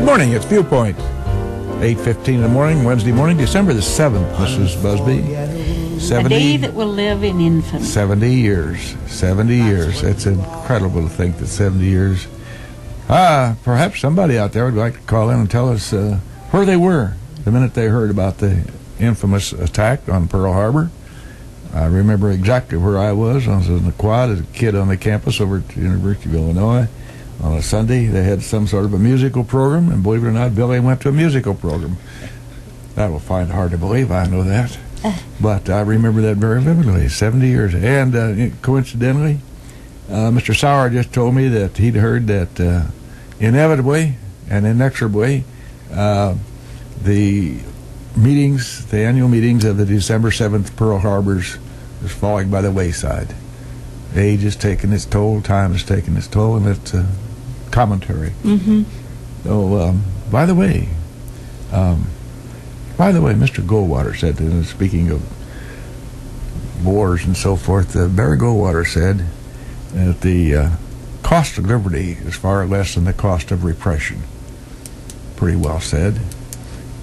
Good morning, it's Viewpoint. 8:15 in the morning, Wednesday morning, December the 7th, Mrs. Busby. 70, a day that will live in infamy. 70 years. 70 years. It's incredible to think that 70 years. Perhaps somebody out there would like to call in and tell us where they were the minute they heard about the infamous attack on Pearl Harbor. I remember exactly where I was. I was in the quad as a kid on the campus over at the University of Illinois. On a Sunday, they had some sort of a musical program, and believe it or not, Billy went to a musical program. That will find hard to believe, I know that. But I remember that very vividly, 70 years. And coincidentally, Mr. Sauer just told me that he'd heard that inevitably and inexorably the annual meetings of the December 7th Pearl Harbors is falling by the wayside. Age is taking its toll, time is taking its toll, and it's commentary. Mm-hmm. So, by the way, Mr. Goldwater said, speaking of wars and so forth, Barry Goldwater said that the cost of liberty is far less than the cost of repression. Pretty well said.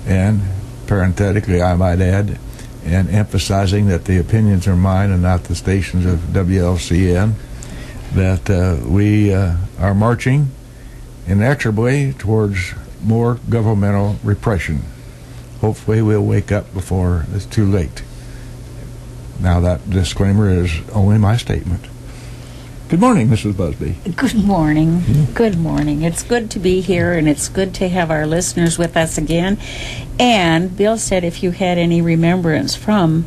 And parenthetically, I might add, and emphasizing that the opinions are mine and not the stations of WLCN, that we are marching inexorably towards more governmental repression. Hopefully we'll wake up before it's too late. Now that disclaimer is only my statement. Good morning, Mrs. Busby. Good morning. Good morning. It's good to be here, and it's good to have our listeners with us again. And Bill said if you had any remembrance from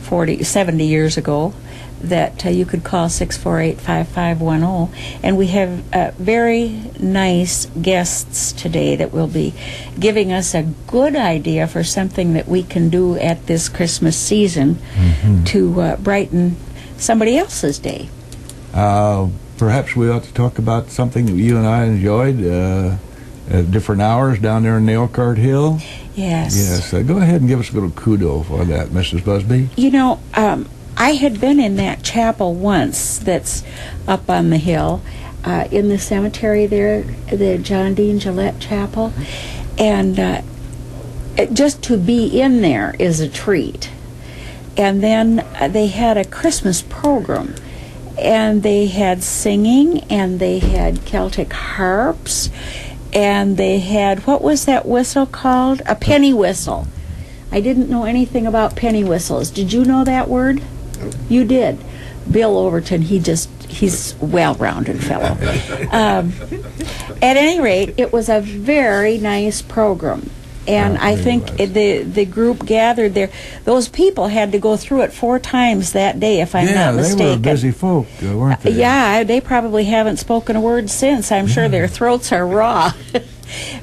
70 years ago, that you could call 648-5510. And we have very nice guests today that will be giving us a good idea for something that we can do at this Christmas season to brighten somebody else's day. Perhaps we ought to talk about something that you and I enjoyed at different hours down there in Nail Cart Hill. Yes. Yes. Go ahead and give us a little kudo for that, Mrs. Busby. You know, I had been in that chapel once that's up on the hill in the cemetery there, the John Dean Gillette Chapel, and just to be in there is a treat. And then they had a Christmas program, and they had singing, and they had Celtic harps, and they had, what was that whistle called? A penny whistle. I didn't know anything about penny whistles. Did you know that word? You did. Bill Overton, he's a well-rounded fellow. At any rate, it was a very nice program. And I think the group gathered there. Those people had to go through it 4 times that day, if I'm not mistaken. Yeah, they were busy folk, weren't they? Yeah, they probably haven't spoken a word since. I'm sure their throats are raw.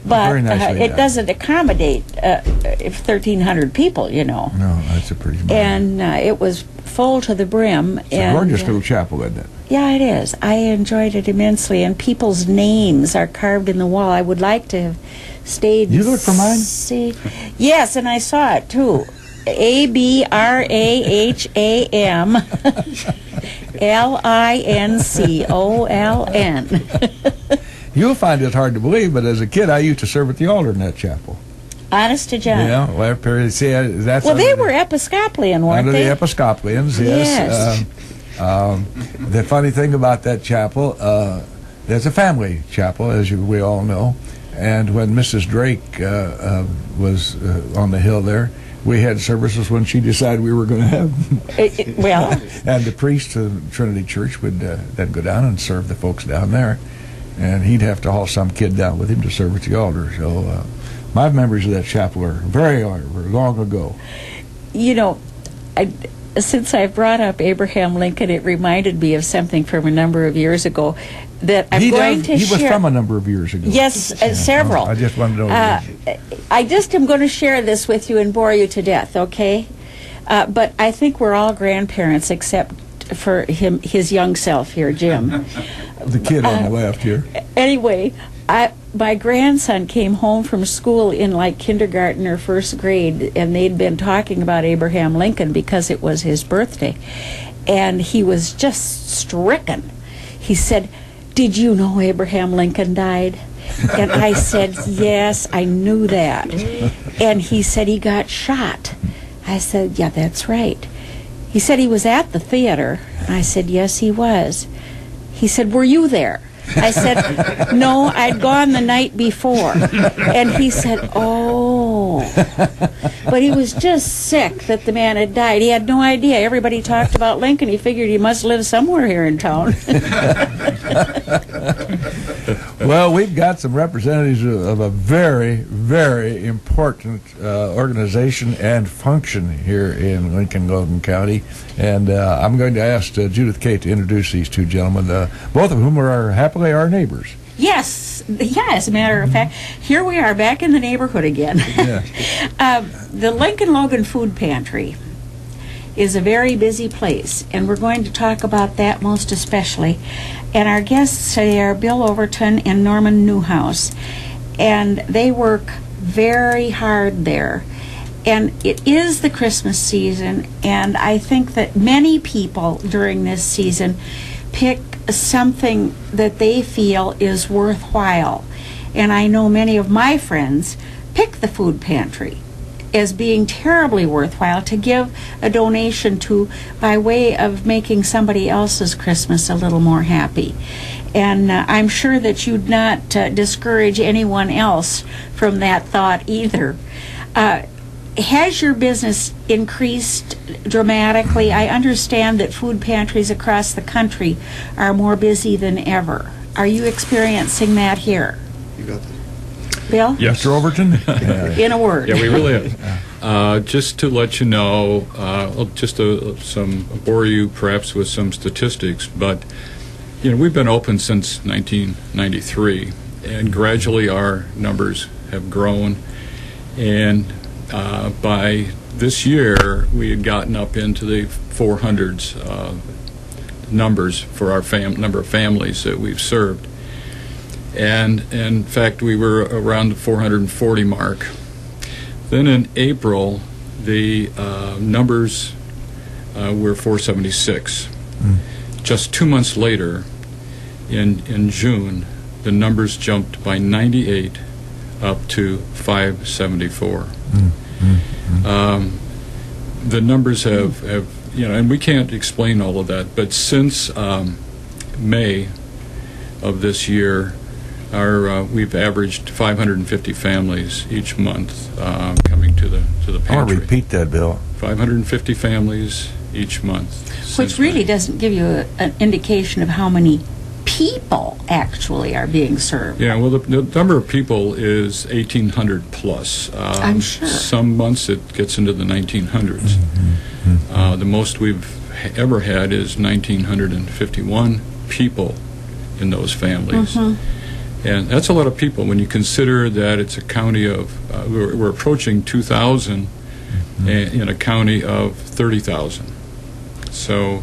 But it doesn't accommodate 1,300 people, you know. No, that's a pretty small. And it was full to the brim. It's a gorgeous little chapel, isn't it? Yeah, it is. I enjoyed it immensely, and people's names are carved in the wall. I would like to have stayed. You look for mine? Yes, and I saw it too. ABRAHAM LINCOLN. You'll find it hard to believe, but as a kid, I used to serve at the altar in that chapel. Honest to John. Yeah, well, that's well, they were Episcopalian, weren't they? Under the Episcopalians, yes. The funny thing about that chapel, there's a family chapel, as we all know, and when Mrs. Drake was on the hill there, we had services when she decided we were going to have them. Well. And the priest of Trinity Church would then go down and serve the folks down there, and he'd have to haul some kid down with him to serve at the altar. So my memories of that chapel are very long ago. You know, since I brought up Abraham Lincoln, it reminded me of something from a number of years ago that I'm going to share. He was from a number of years ago. Yes, several. I just wanted to know. I just am going to share this with you and bore you to death, okay? But I think we're all grandparents except for his young self here, Jim. The kid on the left here. Anyway, my grandson came home from school in like kindergarten or first grade, and they'd been talking about Abraham Lincoln because it was his birthday. And he was just stricken. He said, "Did you know Abraham Lincoln died?" And I said, yes, I knew that. And he said he got shot. I said, yeah, that's right. He said he was at the theater. I said, yes, he was. He said, were you there? I said, no, I'd gone the night before. And he said, oh. But he was just sick that the man had died. He had no idea. Everybody talked about Lincoln. He figured he must live somewhere here in town. Well, we've got some representatives of a very, very important organization and function here in Lincoln, Logan County. And I'm going to ask Judith Kate to introduce these two gentlemen, both of whom are happily our neighbors. Yes, as a matter of fact, here we are back in the neighborhood again. Yes. The Lincoln Logan Food Pantry is a very busy place, and we're going to talk about that most especially. And our guests today are Bill Overton and Norman Newhouse, and they work very hard there. And it is the Christmas season, and I think that many people during this season pick something that they feel is worthwhile. And I know many of my friends pick the food pantry as being terribly worthwhile to give a donation to by way of making somebody else's Christmas a little more happy. And I'm sure that you'd not discourage anyone else from that thought either. Has your business increased dramatically? I understand that food pantries across the country are more busy than ever. Are you experiencing that here? You got that. Bill? Yes. Mr. Overton? In a word. Yeah, we really have. Just to let you know, bore you perhaps with some statistics, but we've been open since 1993, and gradually our numbers have grown, and by this year we had gotten up into the 400s numbers for our number of families that we've served. And in fact, we were around the 440 mark. Then in April, the numbers were 476. Just 2 months later, in June, the numbers jumped by 98 up to 574. The numbers have and we can't explain all of that, but since May of this year, we've averaged 550 families each month coming to the pantry. I want to repeat that, Bill. 550 families each month. Which really doesn't give you an indication of how many people actually are being served. Yeah, well, the number of people is 1,800 plus. I'm sure. Some months it gets into the 1900s. The most we've ever had is 1,951 people in those families. And that's a lot of people when you consider that it's a county of, we're approaching 2,000 in a county of 30,000. So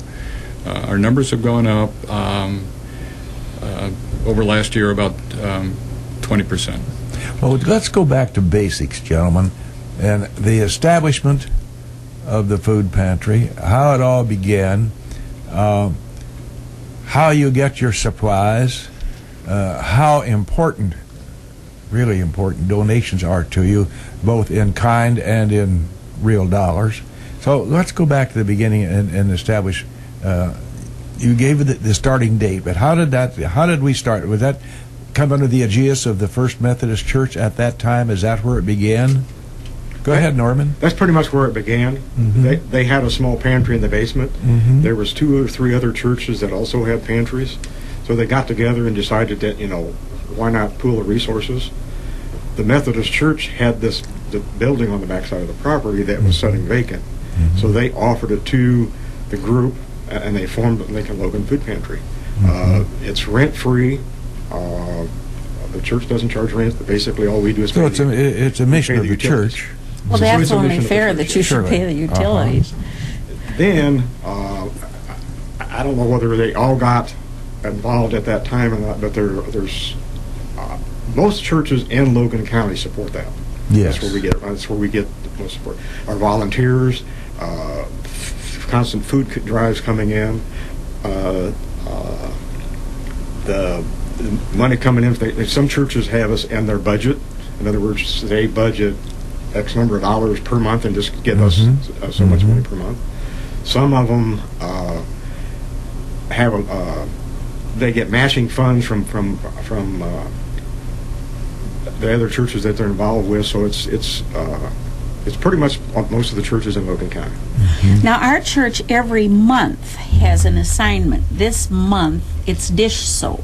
our numbers have gone up over last year about 20%. Well, let's go back to basics, gentlemen, and the establishment of the food pantry, how it all began, how you get your supplies, how important, really important, donations are to you, both in kind and in real dollars. So let's go back to the beginning and establish. You gave the starting date, but how did we start? Would that come under the aegis of the First Methodist Church at that time? Is that where it began? Go ahead, Norman. That's pretty much where it began. They had a small pantry in the basement. There was 2 or 3 other churches that also had pantries. So they got together and decided that, why not pool the resources? The Methodist Church had the building on the backside of the property that was sitting vacant. So they offered it to the group, and they formed the Lincoln Logan Food Pantry. It's rent-free. The church doesn't charge rent. Basically, all we do is pay. So it's a mission of the church. Well, that's only fair that you should pay the utilities. Then, I don't know whether they all got involved at that time or not, but there's most churches in Logan County support that. Yes. That's where we get the most support. Our volunteers, constant food drives coming in. The money coming in. Some churches have us in their budget. In other words, they budget X number of dollars per month and just give us so much money per month. Some of them they get matching funds from the other churches that they're involved with. So it's pretty much most of the churches in Logan County. Now, our church every month has an assignment. This month, it's dish soap.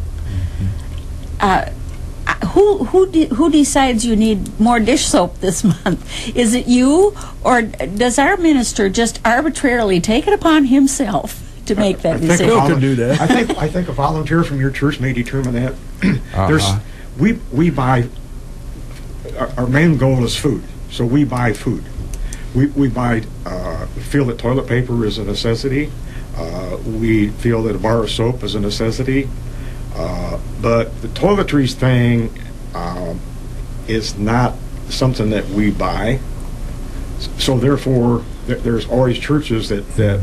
Who decides you need more dish soap this month? Is it you, or does our minister just arbitrarily take it upon himself to make that decision? Bill can do that. I think a volunteer from your church may determine that. We buy. Our main goal is food, so we buy food. We buy. Feel that toilet paper is a necessity. We feel that a bar of soap is a necessity. But the toiletries thing is not something that we buy. So therefore, there's always churches that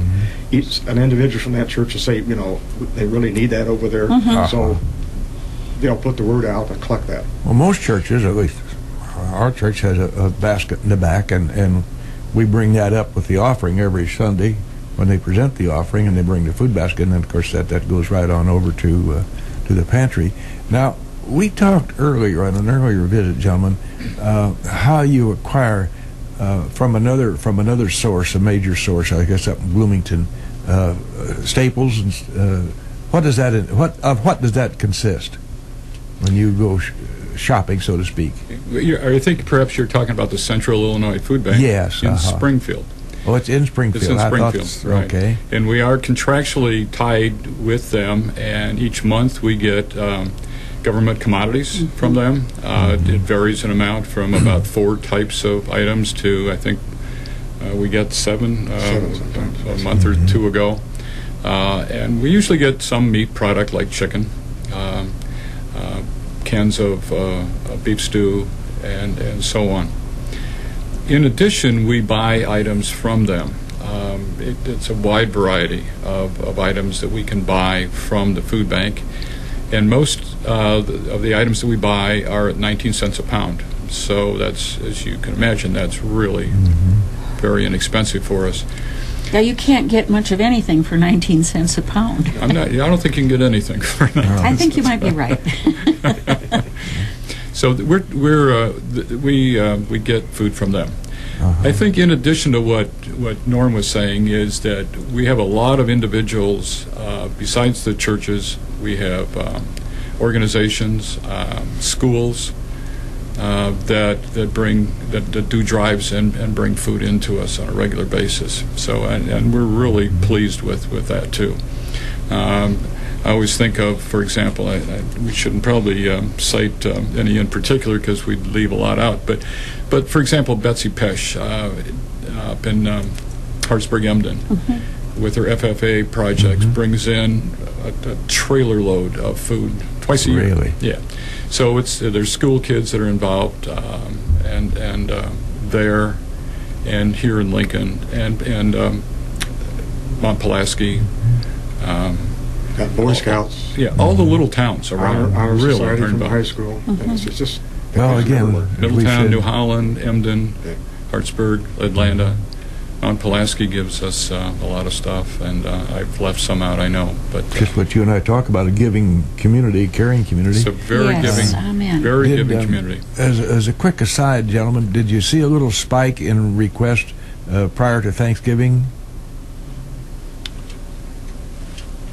an individual from that church will say, they really need that over there. So they'll put the word out and collect that. Well, most churches, at least our church, has a basket in the back, and we bring that up with the offering every Sunday when they present the offering, and they bring the food basket, and then, of course, that goes right on over to the pantry. Now, we talked earlier on an earlier visit, gentlemen, how you acquire from another source, a major source, I guess up in Bloomington, staples. And what does that consist when you go shopping, so to speak? I think perhaps you're talking about the Central Illinois Food Bank. Yes, in Springfield. Oh, it's in Springfield. It's in Springfield, right. Okay. And we are contractually tied with them, and each month we get government commodities from them. It varies in amount from about 4 types of items to, I think, we get 7 a month or 2 ago. And we usually get some meat product like chicken, cans of beef stew, and so on. In addition, we buy items from them. It's a wide variety of items that we can buy from the food bank, and most of the items that we buy are at 19 cents a pound. So that's, as you can imagine, that's really very inexpensive for us. Now, you can't get much of anything for 19 cents a pound. I don't think you can get anything for 19 cents. I think you might be right. So we get food from them. I think in addition to what Norm was saying is that we have a lot of individuals besides the churches. We have organizations, schools that do drives and bring food into us on a regular basis. So and we're really pleased with that too. I always think of, for example, we shouldn't probably cite any in particular because we'd leave a lot out, but for example, Betsy Pesh up in Hartsburg-Emden with her FFA projects brings in a trailer load of food twice a year. Really? Yeah. So there's school kids that are involved, and there, and here in Lincoln, and Mont Pulaski. Got Boy Scouts. Yeah, all the little towns around. Honor really Society from involved. high school. And it's just Well, again, Middletown, New Holland, Emden, Hartsburg, Atlanta. Mount Pulaski gives us a lot of stuff, and I've left some out, I know. But just what you and I talk about, a giving community, caring community. It's a very giving community. As a quick aside, gentlemen, did you see a little spike in requests prior to Thanksgiving?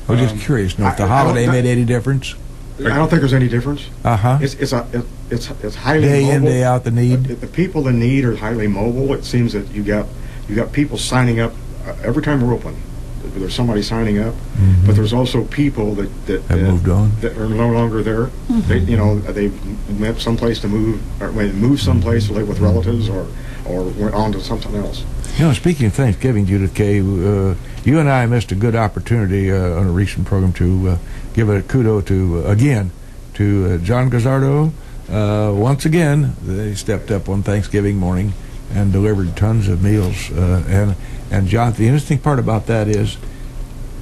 I was just curious. If the holiday made any difference? I don't think there's any difference. It's highly day mobile. in, day out, the need. The people in need are highly mobile. It seems that you got people signing up every time we're open. There's somebody signing up, but there's also people that moved on, that are no longer there. They've met someplace to move, or moved someplace to live with relatives, or went on to something else. Speaking of Thanksgiving, Judith Kay, you and I missed a good opportunity on a recent program to give a kudo to John Gazzardo. Once again, they stepped up on Thanksgiving morning and delivered tons of meals. And John, the interesting part about that is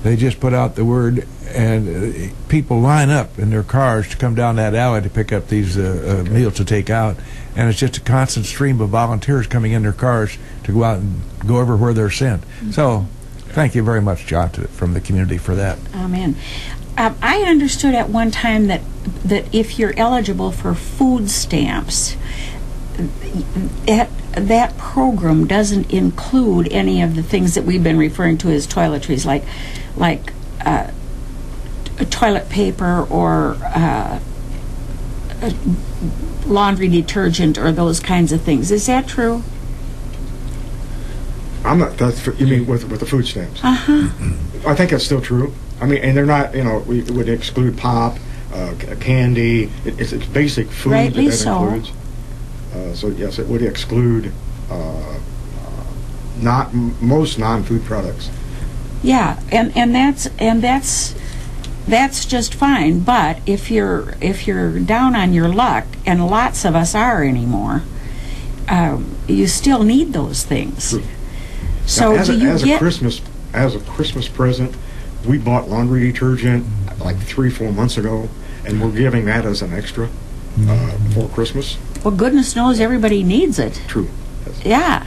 They just put out the word, and people line up in their cars to come down that alley to pick up these meals to take out. And it's just a constant stream of volunteers coming in their cars to go out and go everywhere they're sent. So thank you very much, John, from the community for that. Amen. I understood at one time that if you're eligible for food stamps, that program doesn't include any of the things that we've been referring to as toiletries, like toilet paper or laundry detergent or those kinds of things. Is that true? I'm not. You mean with the food stamps? I think that's still true. I mean, and they're not. We would exclude pop, candy. It's basic food Rightly that so. includes. So yes, it would exclude not most non-food products. Yeah, and that's just fine. But if you're down on your luck, and lots of us are anymore, you still need those things. True. So now, do you as get a Christmas present? We bought laundry detergent like 3-4 months ago, and we're giving that as an extra for Christmas. Well, goodness knows everybody needs it. True. Yes. Yeah.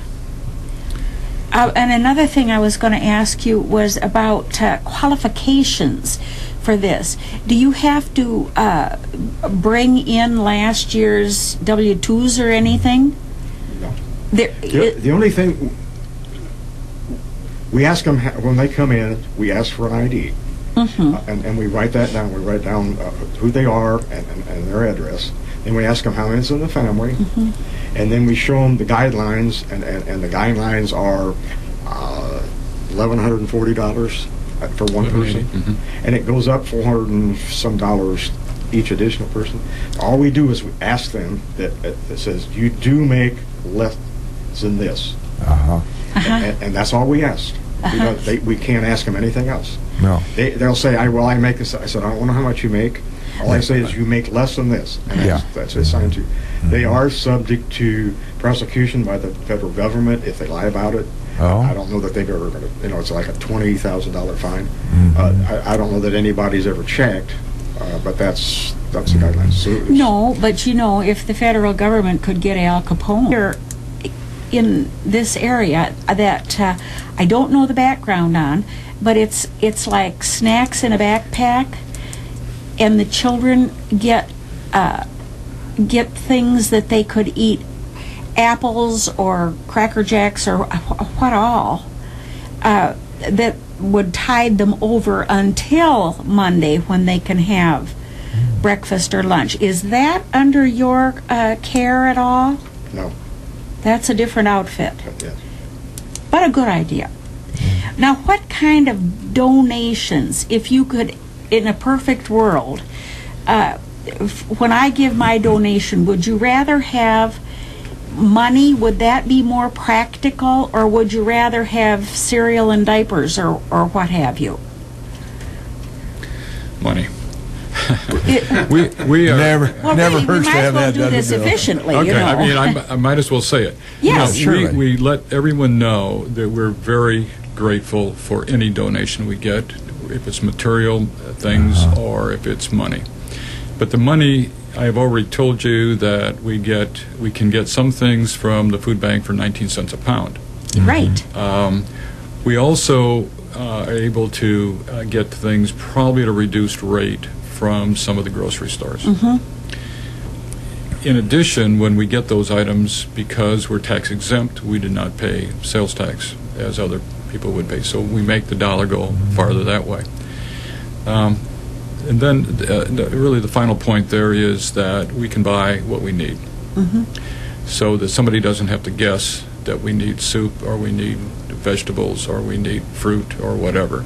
And another thing I was going to ask you was about qualifications for this. Do you have to bring in last year's W-2s or anything? No. The only thing, we ask them, when they come in, we ask for an ID. And we write that down. We write down who they are and their address. And we ask them how many's in the family. And then we show them the guidelines, and the guidelines are $1,140 for one person. And it goes up $400 and some each additional person. All we do is we ask them that says, you do make less than this. And that's all we ask. We can't ask them anything else. No. They'll say, I make this. I said, I don't know how much you make. All I say is you make less than this, and that's assigned to you. They are subject to prosecution by the federal government if they lie about it. I don't know that they've ever going to, it's like a $20,000 fine. I don't know that anybody's ever checked, but that's the guidelines. So no, but if the federal government could get Al Capone here in this area that I don't know the background on, but it's like snacks in a backpack, and the children get things that they could eat, apples or Cracker Jacks or what all, that would tide them over until Monday when they can have breakfast or lunch. Is that under your care at all? No. That's a different outfit. Yes. But a good idea. Now, what kind of donations, if you could, in a perfect world, when I give my donation, would you rather have money? Would that be more practical, or would you rather have cereal and diapers, or what have you? Money. we are never hurts to have that. We might as well do this efficiently. Okay, I mean, I might as well say it. Yes, surely. We let everyone know that we're very grateful for any donation we get, if it's material things or if it's money. But the money, I have already told you that we can get some things from the food bank for 19 cents a pound. Right. We also are able to get things probably at a reduced rate from some of the grocery stores. In addition, when we get those items, because we're tax exempt, we do not pay sales tax as other people would pay. So we make the dollar go farther that way. And then really the final point there is that we can buy what we need. So that somebody doesn't have to guess that we need soup or we need vegetables or we need fruit or whatever.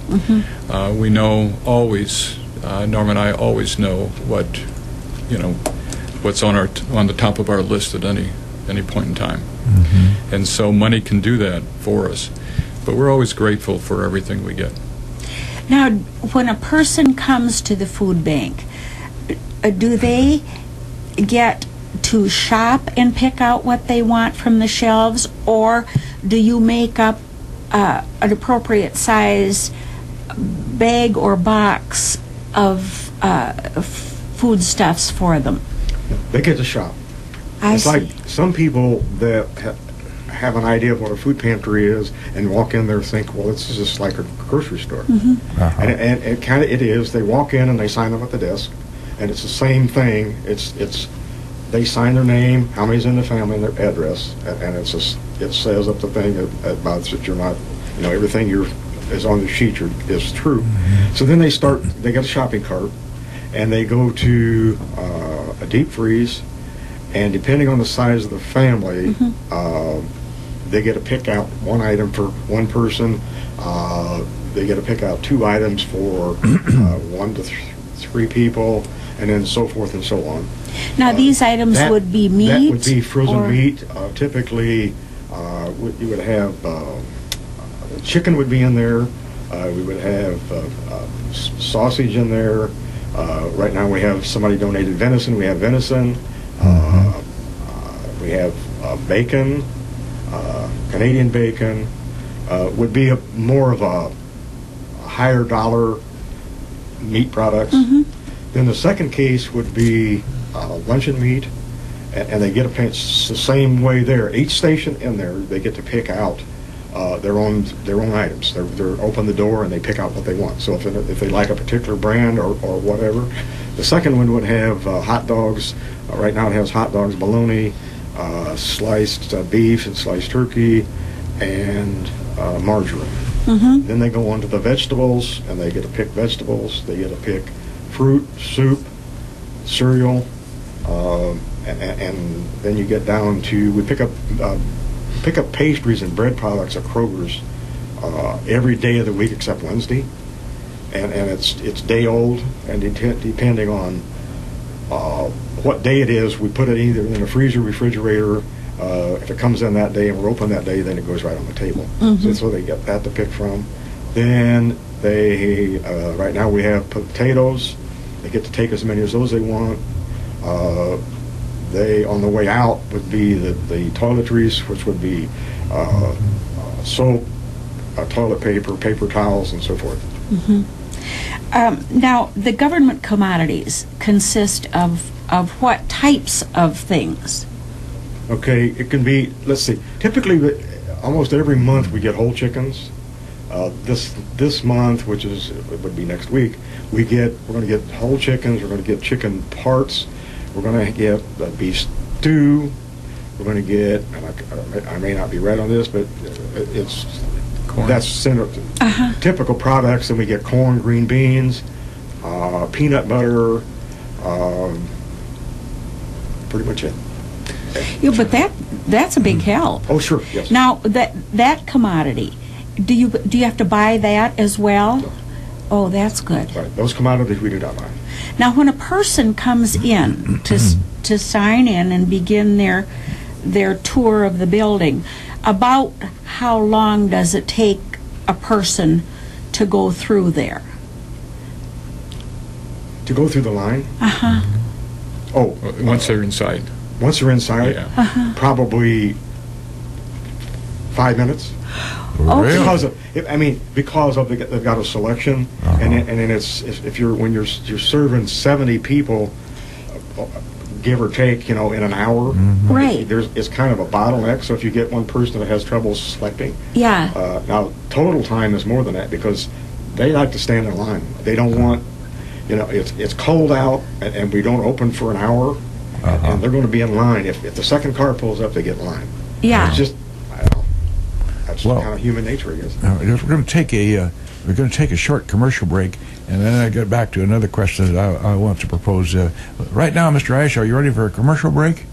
We know always, Norm and I always know what's on the top of our list at any point in time. And so money can do that for us. But we're always grateful for everything we get. Now, when a person comes to the food bank, do they get to shop and pick out what they want from the shelves, or do you make up an appropriate size bag or box of foodstuffs for them? They get to shop. I It's see. like some people that have an idea of what a food pantry is and walk in there and think, well, this is just like a grocery store. Uh-huh. And it is. They walk in and they sign up at the desk, and it's the same thing. It's they sign their name, how many's in the family, and their address, and it says up the thing about that you're not, everything is on the sheet is true. So then they get a shopping cart, and they go to a deep freeze, and depending on the size of the family, they get to pick out one item for one person. They get to pick out 2 items for 1 to 3 people, and then so forth and so on. Now, these items would be meat? That would be frozen or meat. Typically, you would have chicken would be in there. We would have sausage in there. Right now we have somebody donated venison. We have venison. We have bacon, Canadian bacon. Would be more of a higher dollar meat products. Then the second case would be luncheon meat, and they get to pay the same way there. Each station in there, they get to pick out their own items. They're open the door and they pick out what they want. So if they like a particular brand or whatever. The second one would have hot dogs. Right now it has hot dogs, bologna, sliced beef and sliced turkey, and margarine. Then they go on to the vegetables, and they get to pick vegetables. They get to pick fruit, soup, cereal, and then you get down to, we pick up pastries and bread products at Kroger's every day of the week except Wednesday, and it's day old, and depending on what day it is, we put it either in the freezer, refrigerator. If it comes in that day and we're open that day, then it goes right on the table. So they get that to pick from. Then they right now we have potatoes. They get to take as many as those they want. They, on the way out, would be the toiletries, which would be soap, toilet paper, paper towels, and so forth. Now, the government commodities consist of what types of things? Okay, it can be, let's see, typically almost every month we get whole chickens. This month, which would be next week, we're going to get whole chickens, we're going to get chicken parts, we're going to get beef stew, we're going to get, and I may not be right on this, but it's corn. That's typical products. And we get corn, green beans, peanut butter, pretty much it. Yeah, but that's a big help. Oh, sure, yes. Now, that commodity, do you have to buy that as well? No. Oh, that's good. Right, those commodities we do not buy. Now, when a person comes in to sign in and begin their tour of the building, about how long does it take a person to go through there? To go through the line? Oh, Once they're inside. once they're inside, Yeah. probably 5 minutes. Okay. Because of they've got a selection, and then it's when you're serving 70 people, give or take, in an hour. Right. It's kind of a bottleneck. So if you get one person that has trouble selecting, Yeah. now total time is more than that because they like to stand in line. They don't want, it's cold out and we don't open for an hour, and they're going to be in line. If the second car pulls up, they get in line. Yeah. It's just, I don't know. That's Well, kind of human nature, I guess. We're going to take a short commercial break, and then I get back to another question that I want to propose. Right now, Mr. Ash, are you ready for a commercial break?